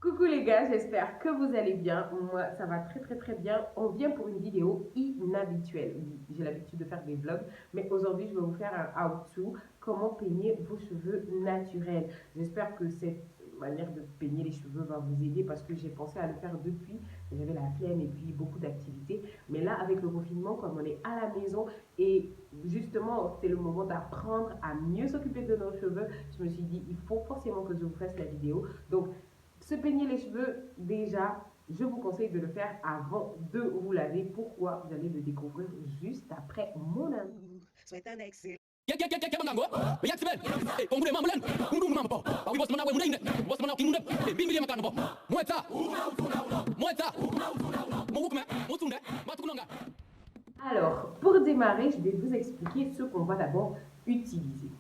Coucou les gars, j'espère que vous allez bien. Moi, ça va très bien. On vient pour une vidéo inhabituelle. Oui, j'ai l'habitude de faire des vlogs, mais aujourd'hui, je vais vous faire un how-to, comment peigner vos cheveux naturels. J'espère que cette manière de peigner les cheveux va vous aider parce que j'ai pensé à le faire depuis. J'avais la flemme et puis beaucoup d'activités. Mais là, avec le confinement, comme on est à la maison et justement, c'est le moment d'apprendre à mieux s'occuper de nos cheveux, je me suis dit, il faut forcément que je vous fasse la vidéo. Donc, se peigner les cheveux, déjà, je vous conseille de le faire avant de vous laver. Pourquoi? Vous allez le découvrir juste après mon avis. Souhaite un excellent. Alors, pour démarrer, je vais vous expliquer ce qu'on va d'abord utiliser.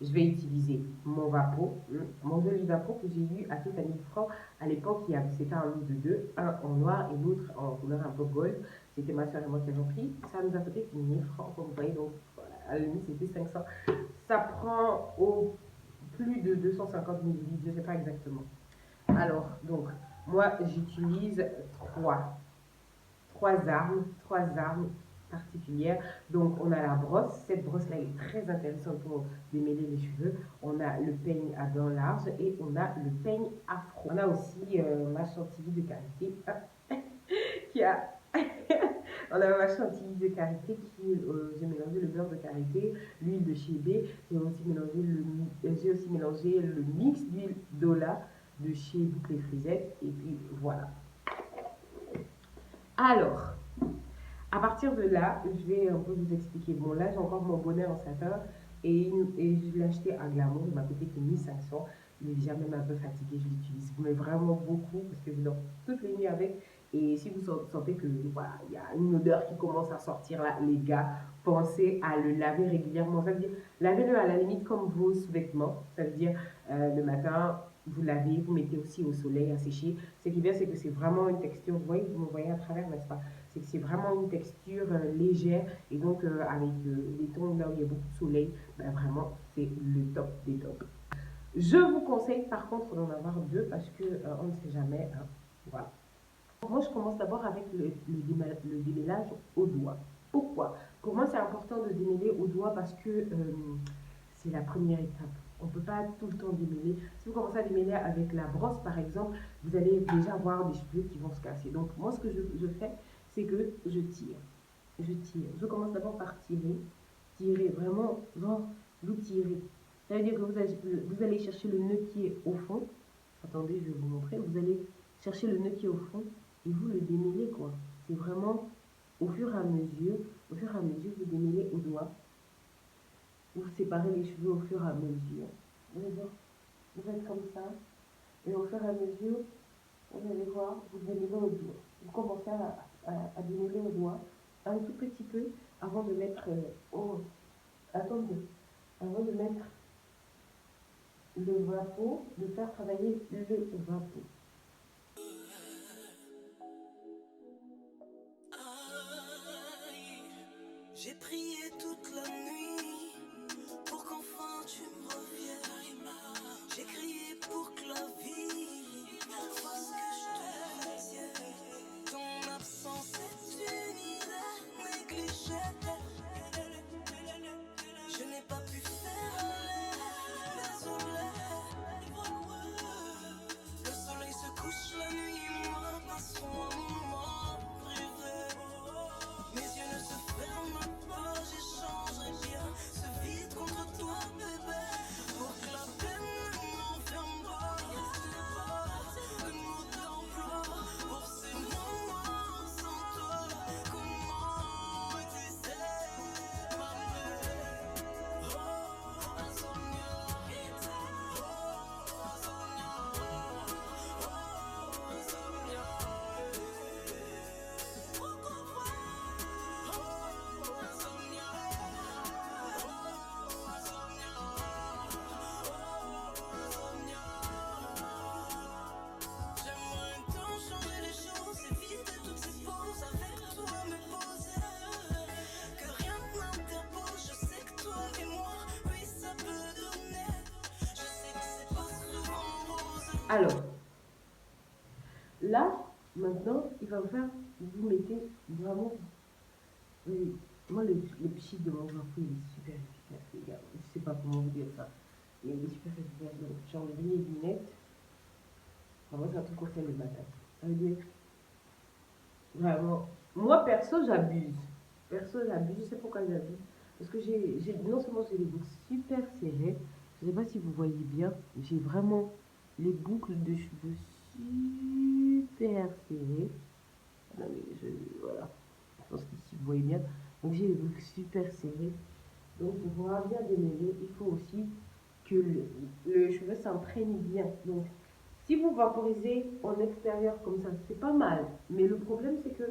Je vais utiliser mon Vapo, mon joli Vapo que j'ai eu à tout à 1000 francs. À l'époque, c'était un lot de deux, un en noir et l'autre en couleur un peu gold. C'était ma soeur et moi qui avons pris. Ça nous a coûté 1000 francs, comme vous voyez. Donc, voilà, à la limite, c'était 500. Ça prend au plus de 250 millilitres, je ne sais pas exactement. Alors, donc, moi, j'utilise trois armes particulières. Donc, on a la brosse. Cette brosse-là est très intéressante pour démêler les cheveux. On a le peigne à dents larges et on a le peigne afro. On a aussi ma chantilly de karité qui a on a ma chantilly de karité qui, j'ai mélangé le beurre de karité, l'huile de chébé, j'ai aussi mélangé le mix d'huile d'ola de chez Boucle et Frisette et puis voilà. Alors, à partir de là, je vais un peu vous expliquer. Bon, là, j'ai encore mon bonnet en satin et je l'ai acheté à Glamour. Il m'a coûté que 1500. Il est déjà même un peu fatigué, je l'utilise mais vraiment beaucoup parce que je dors toutes les nuits avec. Et si vous sentez que voilà, il y a une odeur qui commence à sortir là, les gars, pensez à le laver régulièrement. Ça veut dire, lavez-le à la limite comme vos sous-vêtements. Ça veut dire, le matin, vous lavez, vous mettez aussi au soleil à sécher. Ce qui est bien, c'est que c'est vraiment une texture. Vous me voyez à travers, n'est-ce pas? C'est que c'est vraiment une texture légère et donc avec les tons là où il y a beaucoup de soleil, ben vraiment c'est le top des tops. Je vous conseille par contre d'en avoir deux parce que on ne sait jamais. Hein. Voilà. Moi je commence d'abord avec le démêlage au doigt. Pourquoi? Pour moi c'est important de démêler au doigt parce que c'est la première étape. On ne peut pas tout le temps démêler. Si vous commencez à démêler avec la brosse, par exemple, vous allez déjà avoir des cheveux qui vont se casser. Donc, moi, ce que je fais, c'est que je tire. Je tire. Je commence d'abord par tirer. Tirer, vraiment, genre, vous tirez. Ça veut dire que vous allez chercher le nœud qui est au fond. Attendez, je vais vous montrer. Vous allez chercher le nœud qui est au fond et vous le démêlez, quoi. C'est vraiment au fur et à mesure, vous démêlez au doigt. Vous séparez les cheveux au fur et à mesure. Vous allez voir, vous faites comme ça. Et au fur et à mesure, vous allez voir, vous démêlez au doigt. Vous commencez à démêler au doigt un tout petit peu avant de mettre attendez, avant de mettre le vapeau, de faire travailler le vapeau. J'ai prié toute la nuit pour qu'enfin tu me reviennes. J'ai crié pour que la vie fasse que je te retienne. Ton absence est une idée négligée. Je n'ai pas pu faire aller, désolé. Le soleil se couche la nuit, moi passons un moment privé. Mes yeux ne se ferment pas, j'échangerai bien ce vide contre toi, bébé. Pour que la peine ne m'enferme pas, de mots d'emploi. Pour ces moments sans toi, comment tu sais m'aimer? Oh, insomnia. Oh, insomnia. Oh, insomnia. Alors, là, maintenant, il va vous faire, vous mettez vraiment, moi, le pchit de mon coiffure, il est super efficace, les gars. Je sais pas comment vous dire ça. Mais il est super efficace. Donc, j'ai enlevé les lunettes. Vraiment, c'est un truc qu'on fait le matin. Ça veut dire, vraiment, moi, perso, j'abuse. Perso, j'abuse. Je sais pourquoi j'abuse. Parce que non seulement j'ai les boucles super serrées, je sais pas si vous voyez bien, j'ai vraiment les boucles de cheveux super serrées. Non, mais voilà. Je pense qu'ici, vous voyez bien. Donc, j'ai les boucles super serrées. Donc, pour pouvoir bien démêler, il faut aussi que le cheveu s'imprègne bien. Donc, si vous vaporisez en extérieur comme ça, c'est pas mal. Mais le problème, c'est que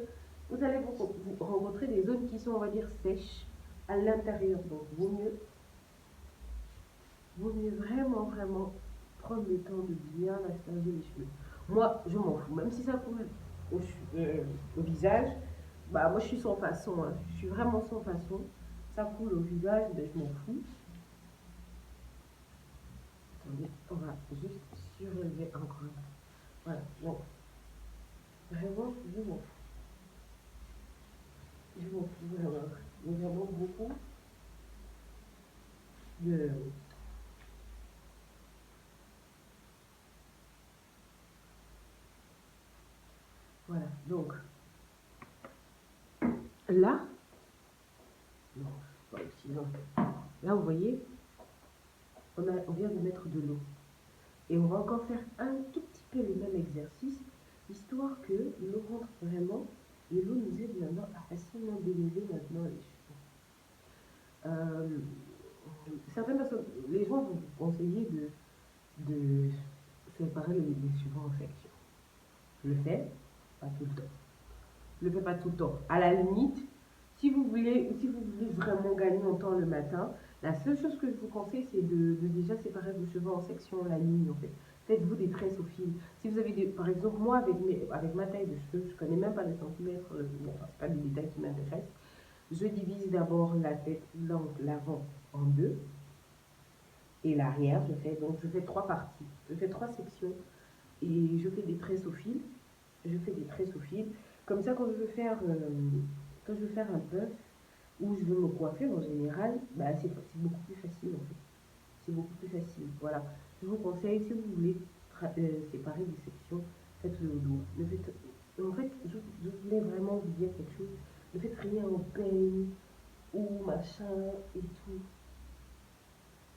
vous allez vous rencontrer des zones qui sont, on va dire, sèches à l'intérieur. Donc, vaut mieux vraiment, vraiment prendre le temps de bien asperger les cheveux. Moi, je m'en fous. Même si ça coule au visage, bah, moi, je suis sans façon. Hein. Je suis vraiment sans façon. Ça coule au visage, ben, je m'en fous. Attendez, on va juste surélever encore. Voilà, bon. Vraiment, je m'en fous. Je m'en fous vraiment. Nous avons beaucoup de... Voilà, donc, là, non, pas aussi, non. Là, vous voyez, on vient de mettre de l'eau. Et on va encore faire un tout petit peu le même exercice, histoire que l'eau rentre vraiment, et l'eau nous aide maintenant à facilement démêler maintenant les cheveux. Certaines personnes, les gens vont vous conseiller de séparer les cheveux en sections. Je le fais, pas tout le temps. Je le fais pas tout le temps. À la limite, si vous voulez vraiment gagner en temps le matin, la seule chose que je vous conseille, c'est de déjà séparer vos cheveux en sections la nuit, en fait. Faites-vous des tresses au fil. Si vous avez par exemple, moi, avec ma taille de cheveux, je connais même pas les centimètres, bon, c'est pas des détails qui m'intéressent. Je divise d'abord la tête, donc l'avant en deux, et l'arrière, je fais trois parties. Je fais trois sections, et je fais des tresses au fil. Je fais des tresses au fil. Comme ça, quand je veux faire un puff ou je veux me coiffer en général, bah, c'est beaucoup plus facile en fait. C'est beaucoup plus facile. Voilà. Je vous conseille, si vous voulez séparer des sections, faites-le au doigt. En fait, je voulais vraiment vous dire quelque chose. Ne faites rien au peigne ou machin et tout.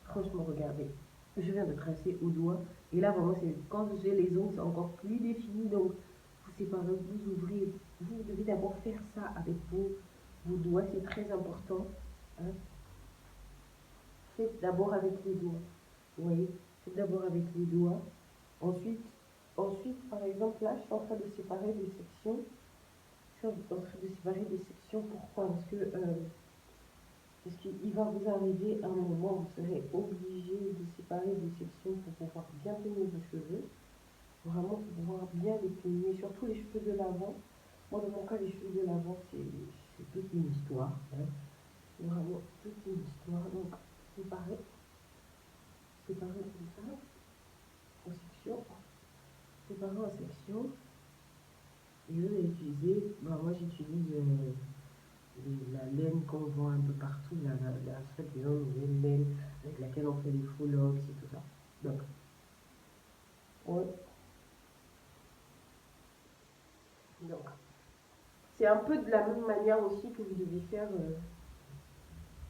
Franchement, regardez. Je viens de tracer au doigt. Et là, vraiment, quand j'ai les ongles, c'est encore plus défini. Donc, vous séparez, vous ouvrez. Vous devez d'abord faire ça avec vos doigts. C'est très important. Hein. Faites d'abord avec les doigts. Vous voyez, faites d'abord avec les doigts. Ensuite, par exemple, là, je suis en train de séparer des sections. Je suis en train de séparer des sections. Pourquoi? Parce qu'il va vous arriver un moment où vous serez obligé de séparer des sections pour pouvoir bien peigner vos cheveux. Vraiment pour pouvoir bien les peigner, surtout les cheveux de l'avant. Moi, dans mon cas, les cheveux de l'avant, c'est toute une histoire. Hein. C'est vraiment toute une histoire. Donc, séparer comme ça, en sections. Séparer en sections. Et vous allez utiliser, moi j'utilise la laine qu'on vend un peu partout, la une laine avec laquelle on fait les faux locks et tout ça. Donc, ouais. Donc, c'est un peu de la même manière aussi que vous devez faire,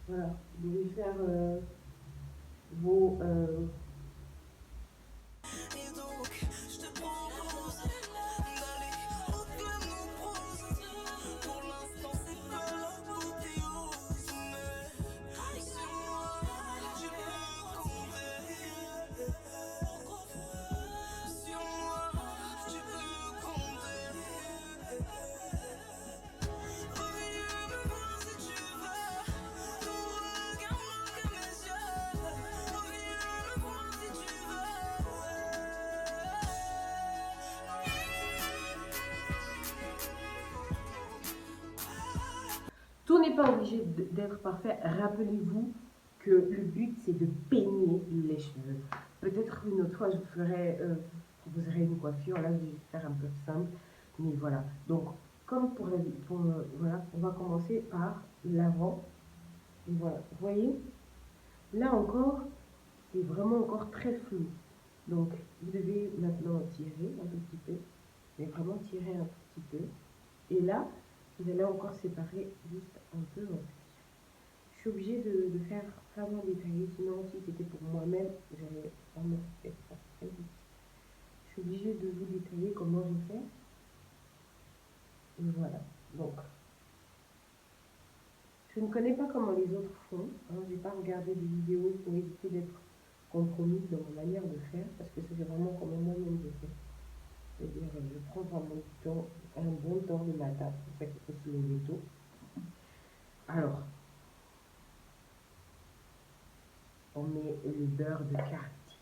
voilà, vous devez faire vos, Et donc, je te propose d'aller au-delà de nos proses. Pour l'instant, c'est pas l'apothéose, mais sur moi, tu peux compter. Sur moi, tu peux compter. Reviens me voir si tu veux. Regarde-moi comme mes yeux. Reviens me voir si tu veux. tout n'est pas obligé d'être parfait. Rappelez-vous que le but c'est de peigner les cheveux. Peut-être une autre fois je ferai vous aurez une coiffure. Là, je vais faire un peu simple, mais voilà. Donc, comme voilà, on va commencer par l'avant. Et voilà, vous voyez, là encore, c'est vraiment encore très flou. Donc, vous devez maintenant tirer un tout petit peu, mais vraiment tirer un tout petit peu. Et là, vous allez encore séparer juste un peu. Je suis obligée de faire vraiment détaillé, sinon si c'était pour moi-même, j'allais vraiment faire ça très vite. Je suis obligée de vous détailler comment je fais. Et voilà, donc je ne connais pas comment les autres font. Hein. Je n'ai pas regardé des vidéos pour éviter d'être compromise dans ma manière de faire, parce que c'est vraiment comme moi-même je fais. C'est-à-dire, je prends vraiment du temps, un bon temps le matin, c'est pour ça qu'il faut se lever tôt. Alors, on met le beurre de karité.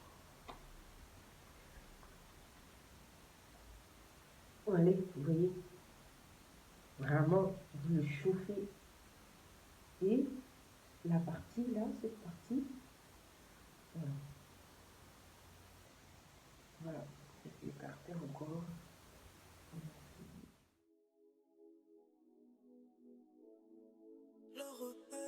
Allez, vous voyez, vraiment, vous le chauffez. Et la partie là, cette partie, voilà. Voilà, je vais écarter encore. Le repère,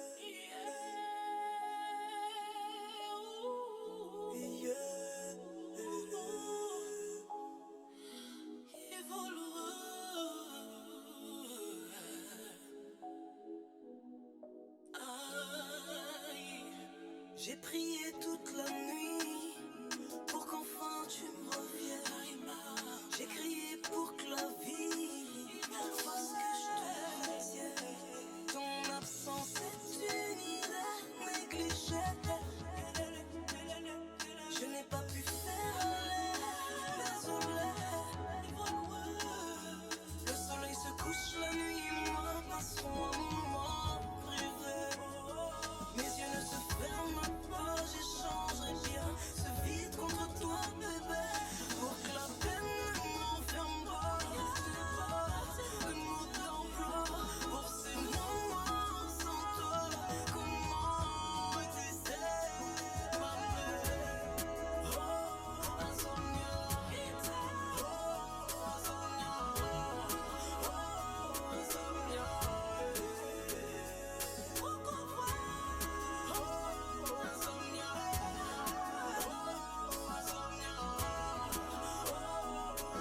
j'ai prié toute la nuit pour qu'enfin tu me reviennes. J'ai crié pour que la vie fasse que je te retienne. Ton absence est une idée négligée. Je n'ai pas pu faire aller, désolé. Le soleil se couche, la nuit, moi, passeront un moment privé. Mes yeux ne se ferment pas, j'échangerai bien ce vide contre toi, bébé. Pour que la peine ne m'enferme pas, de mots d'emploi. Pour ces moments sans toi, comment exister, ma belle? Oh, insomnia, oh, insomnia, oh,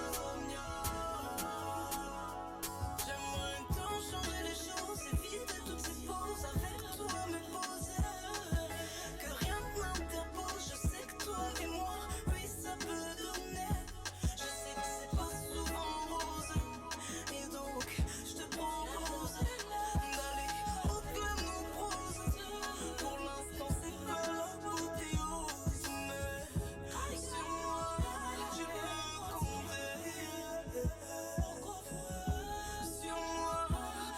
insomnia. J'aimerais tant changer les choses, éviter toutes ces pauses, avec toi me poser. Que rien ne m'interpose, je sais que toi et moi, oui ça peut donner. Je sais que c'est pas souvent rose, et donc je te propose d'aller au-delà de nos proses. Pour l'instant c'est pas l'apothéose, mais sur moi tu peux compter. Sur moi,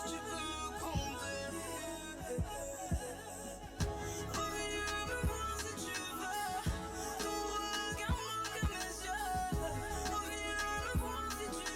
tu peux compter. Reviens me voir si tu veux. Ton regard manque à mes yeux. Reviens me voir si tu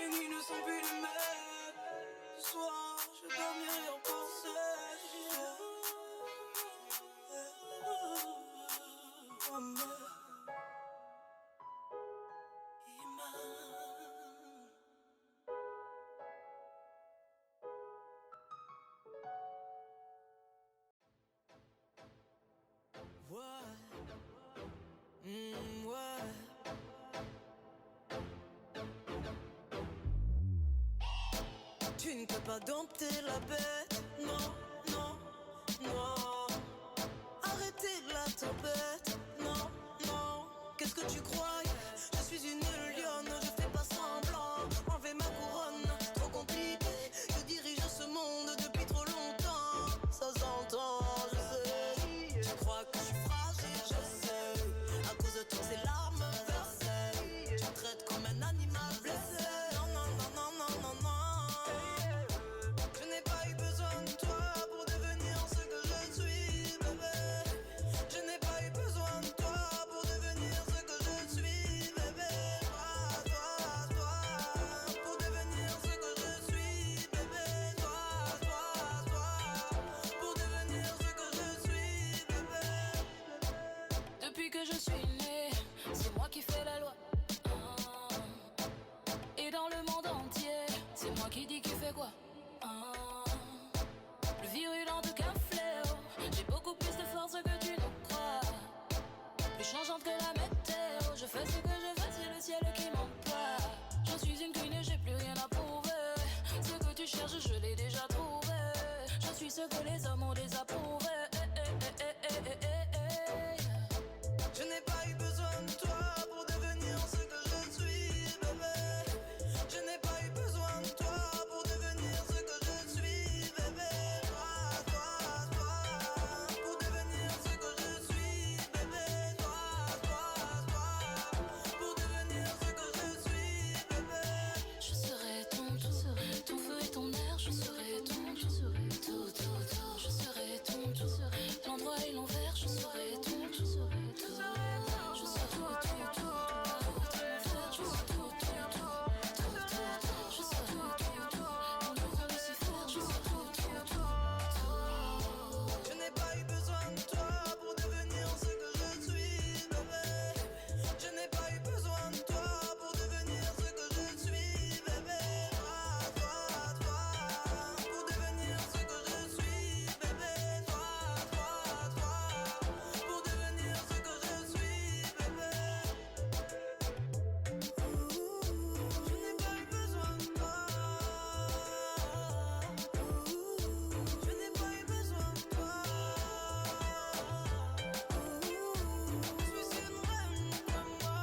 Les nuits ne sont plus les mêmes. Ce soir, je dormirai en pensée. Ouais, ouais. Tu ne peux pas dompter la bête, non, non, non. Arrêtez tempête. Non, non, qu'est-ce que tu crois? Je suis une lionne, je fais pas semblant. Enlever ma couronne, trop compliqué. Je dirige ce monde depuis trop longtemps. Ça s'entend, je sais. Tu crois que je suis fragile, je sais. À cause de toutes ces larmes versées, tu me traites comme un animal blessé. Non, non, non, non, non, non, non. Je n'ai pas eu besoin de toi pour devenir ce que je suis, bébé. Je n'ai pas eu besoin de toi pour devenir ce que je suis, bébé. Toi, pour devenir ce que je suis, bébé. Toi, pour devenir ce que je suis, bébé. Depuis que je suis née, c'est moi qui fais la loi. Et dans le monde entier, c'est moi qui dis qui fait quoi. Plus virulente qu'un fléau, j'ai beaucoup plus de force que tu ne crois. Plus changeante que la météo, je fais ce que je veux, c'est le ciel qui m'emploie. Je suis une queen et j'ai plus rien à prouver. Ce que tu cherches, je l'ai déjà trouvé. Je suis ce que les hommes ont désapprouvé. Je n'ai pas eu besoin de toi pour devenir ce que je suis, bébé. Je n'ai pas eu besoin de toi pour devenir ce que je suis, bébé. Toi, pour devenir ce que je suis, bébé. Toi, pour devenir ce que je suis, bébé. Je serai ton feu et ton air, je serai tout, je serai tout. Je serai tout, l'endroit et l'envers, je serai tout, je serai tout. Je serai tout, je serai tout. Je serai tout, mon nouveau Lucifer, je serai tout. Je n'ai pas eu besoin de toi pour devenir ce que je suis, bébé. Je n'ai pas eu besoin de toi pour devenir ce que je suis, bébé. Toi, pour devenir ce que je suis, bébé. Toi, pour devenir ce que je suis, bébé. Je n'ai pas eu besoin de toi. Je n'ai pas eu besoin de toi. Je suis une reine comme moi.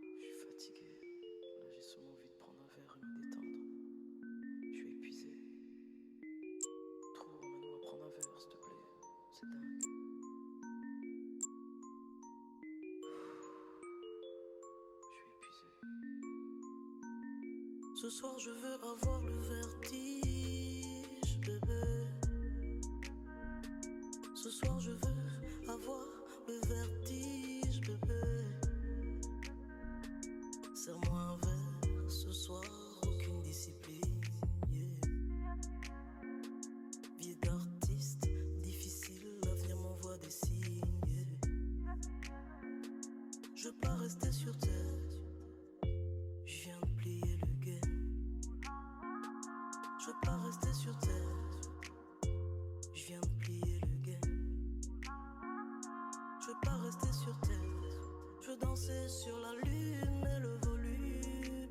Je suis fatigué. Là, j'ai seulement envie de prendre un verre et me détendre. Je suis épuisé. Trop, emmène-moi prendre un verre, s'il te plaît. C'est dingue. Je suis épuisé. Ce soir, je veux avoir le vertige, bébé. Ce soir, je veux avoir le vertige, bébé. Serre-moi un verre ce soir, aucune discipline. Yeah. Vie d'artiste, difficile, l'avenir m'envoie des signes. Yeah. Je veux pas rester sur terre, je viens de plier le game. Je veux pas rester sur terre, je viens de plier le game. Je veux pas rester sur terre, je veux danser sur la lune et le volume.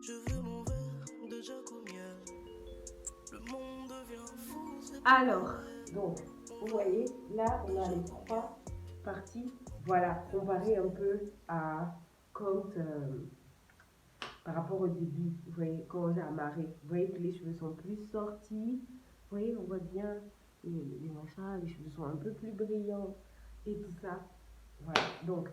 Je veux mon verre de Jacomia. Le monde devient fou. Alors, donc, vous voyez, là, on a les trois parties. Voilà, comparé un peu à quand, par rapport au début, vous voyez, quand j'ai amarré, vous voyez que les cheveux sont plus sortis. Vous voyez, on voit bien les machins, les cheveux sont un peu plus brillants et tout ça. Voilà, donc,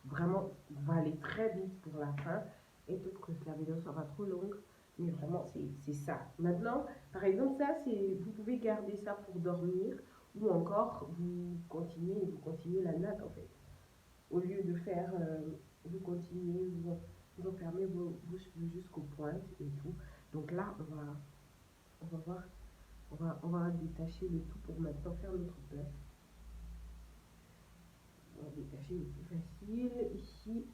vraiment, on va aller très vite pour la fin et tout pour que la vidéo soit pas trop longue. Mais vraiment, c'est ça. Maintenant, par exemple, ça, vous pouvez garder ça pour dormir ou encore vous continuez la natte en fait. Au lieu de faire vous continuez, vous enfermez vos cheveux jusqu'aux pointes et tout. Donc là, on va voir, on va détacher le tout pour maintenant faire notre place. On va détacher le plus facile ici.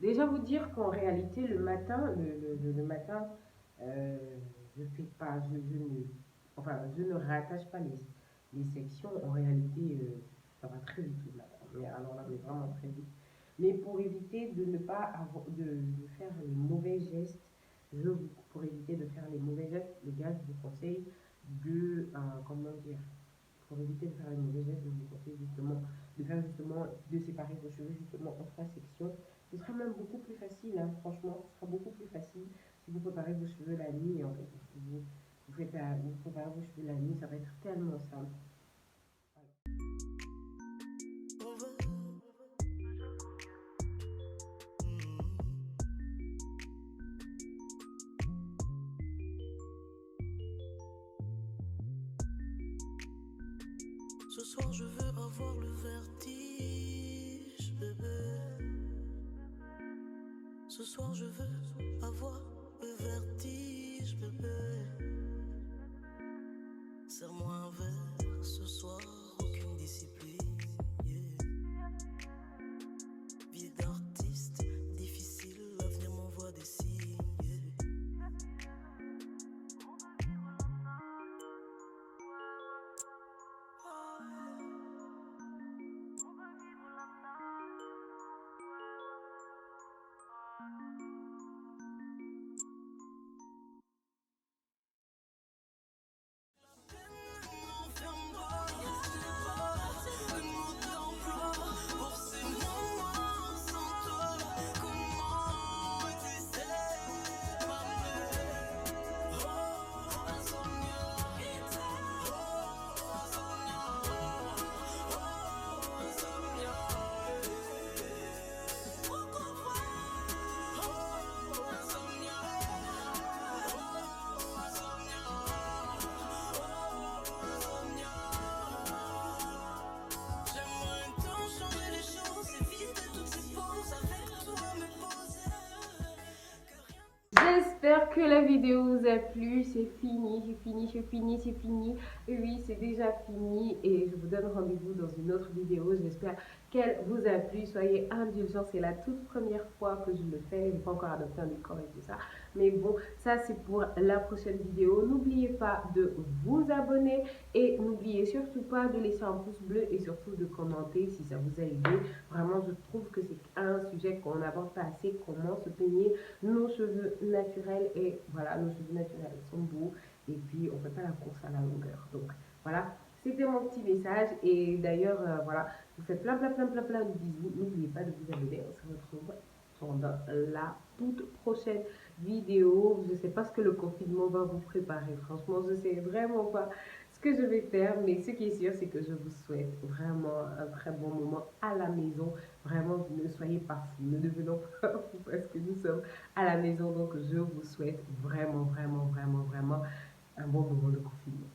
Déjà vous dire qu'en réalité le matin, le matin, euh, je fais pas, je ne rattache pas les sections. En réalité, ça va très vite le matin. Mais alors là, mais vraiment très vite. Mais pour éviter de ne pas avoir, de faire les mauvais gestes, pour éviter de faire les mauvais gestes, les gars, je vous conseille comment dire, pour éviter de faire les mauvais gestes, je vous conseille justement de séparer vos cheveux justement en trois sections. Ce sera même beaucoup plus facile, hein, franchement, ce sera beaucoup plus facile si vous préparez vos cheveux la nuit. En fait, vous préparez vos cheveux la nuit, ça va être tellement simple. Ce soir je veux avoir le vertige, bébé. Ce soir je veux avoir le vertige, bébé. Serre-moi un verre ce soir, aucune discipline, yeah. Vie d'artiste, difficile, l'avenir m'envoie des signes, yeah. J'espère que la vidéo vous a plu. C'est fini, c'est fini, c'est fini, c'est fini. Et oui, c'est déjà fini. Et je vous donne rendez-vous dans une autre vidéo. J'espère qu'elle vous a plu. Soyez indulgents. C'est la toute première fois que je le fais. Je n'ai pas encore adopté un décor et tout ça. Mais bon, ça c'est pour la prochaine vidéo. N'oubliez pas de vous abonner. Et n'oubliez surtout pas de laisser un pouce bleu. Et surtout de commenter si ça vous a aidé. Vraiment, je trouve que c'est un sujet qu'on n'aborde pas assez. Comment se peigner nos cheveux naturels. Et voilà, nos cheveux naturels sont beaux et puis on ne fait pas la course à la longueur. Donc voilà, c'était mon petit message. Et d'ailleurs, voilà, je vous fais plein de bisous. N'oubliez pas de vous abonner. On se retrouve pendant la toute prochaine vidéo. Je ne sais pas ce que le confinement va vous préparer. Franchement, je ne sais vraiment pas ce que je vais faire, mais ce qui est sûr, c'est que je vous souhaite vraiment un très bon moment à la maison. Vraiment, ne soyez pas fous, ne devenons pas fous parce que nous sommes à la maison. Donc, je vous souhaite vraiment un bon moment de confinement.